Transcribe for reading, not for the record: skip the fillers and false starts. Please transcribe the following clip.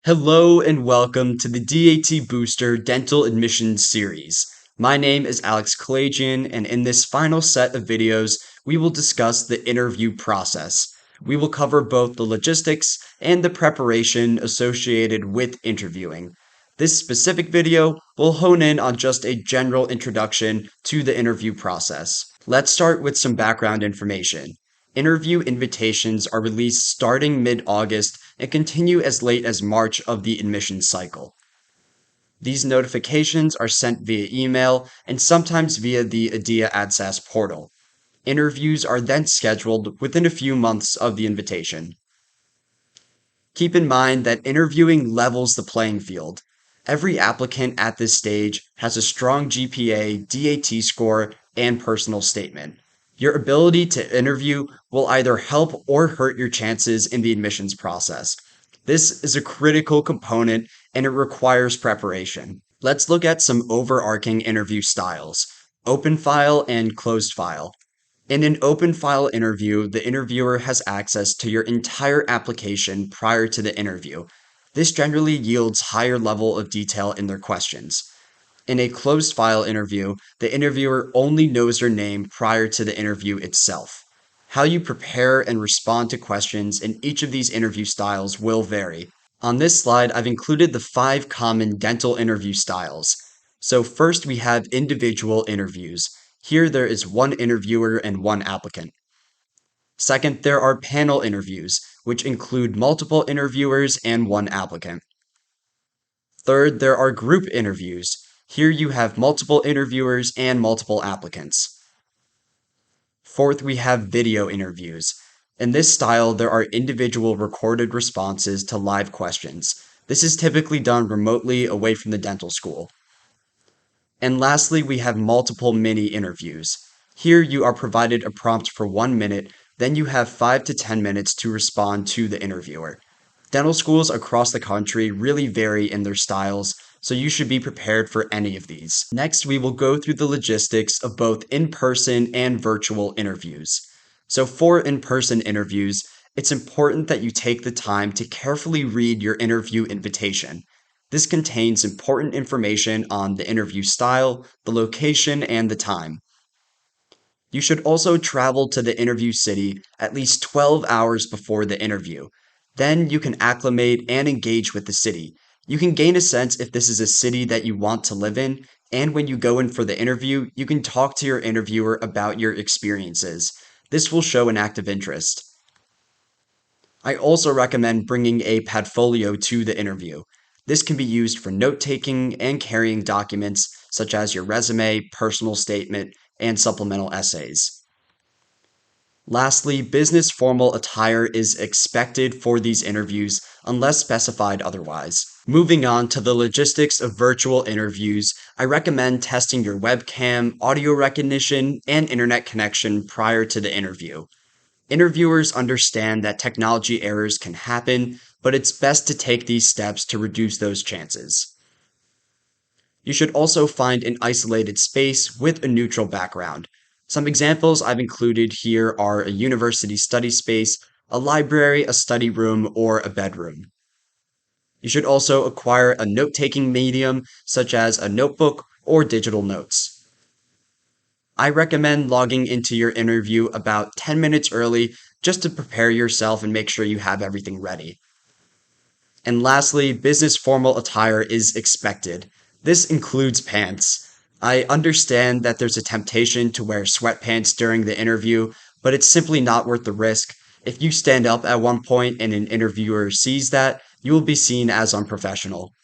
Hello and welcome to the DAT Booster Dental Admissions Series. My name is Alex Kalajian, and in this final set of videos, we will discuss the interview process. We will cover both the logistics and the preparation associated with interviewing. This specific video will hone in on just a general introduction to the interview process. Let's start with some background information. Interview invitations are released starting mid-August and continue as late as March of the admissions cycle. These notifications are sent via email and sometimes via the ADIA ADSAS portal. Interviews are then scheduled within a few months of the invitation. Keep in mind that interviewing levels the playing field. Every applicant at this stage has a strong GPA, DAT score, and personal statement. Your ability to interview will either help or hurt your chances in the admissions process. This is a critical component and it requires preparation. Let's look at some overarching interview styles: open file and closed file. In an open file interview, the interviewer has access to your entire application prior to the interview. This generally yields higher level of detail in their questions. In a closed file interview, the interviewer only knows your name prior to the interview itself. How you prepare and respond to questions in each of these interview styles will vary. On this slide, I've included the 5 common dental interview styles. So first we have individual interviews. Here there is one interviewer and one applicant. Second, there are panel interviews, which include multiple interviewers and one applicant. Third, there are group interviews. Here you have multiple interviewers and multiple applicants. Fourth, we have video interviews. In this style, there are individual recorded responses to live questions. This is typically done remotely away from the dental school. And lastly, we have multiple mini interviews. Here you are provided a prompt for 1 minute, then you have 5 to 10 minutes to respond to the interviewer. Dental schools across the country really vary in their styles, so you should be prepared for any of these. Next, we will go through the logistics of both in-person and virtual interviews. So for in-person interviews, it's important that you take the time to carefully read your interview invitation. This contains important information on the interview style, the location, and the time. You should also travel to the interview city at least 12 hours before the interview. Then you can acclimate and engage with the city. You can gain a sense if this is a city that you want to live in, and when you go in for the interview, you can talk to your interviewer about your experiences. This will show an active interest. I also recommend bringing a portfolio to the interview. This can be used for note-taking and carrying documents such as your resume, personal statement, and supplemental essays. Lastly, business formal attire is expected for these interviews unless specified otherwise. Moving on to the logistics of virtual interviews, I recommend testing your webcam, audio recognition, and internet connection prior to the interview. Interviewers understand that technology errors can happen, but it's best to take these steps to reduce those chances. You should also find an isolated space with a neutral background. Some examples I've included here are a university study space, a library, a study room, or a bedroom. You should also acquire a note-taking medium such as a notebook or digital notes. I recommend logging into your interview about 10 minutes early just to prepare yourself and make sure you have everything ready. And lastly, business formal attire is expected. This includes pants. I understand that there's a temptation to wear sweatpants during the interview, but it's simply not worth the risk. If you stand up at one point and an interviewer sees that, you will be seen as unprofessional.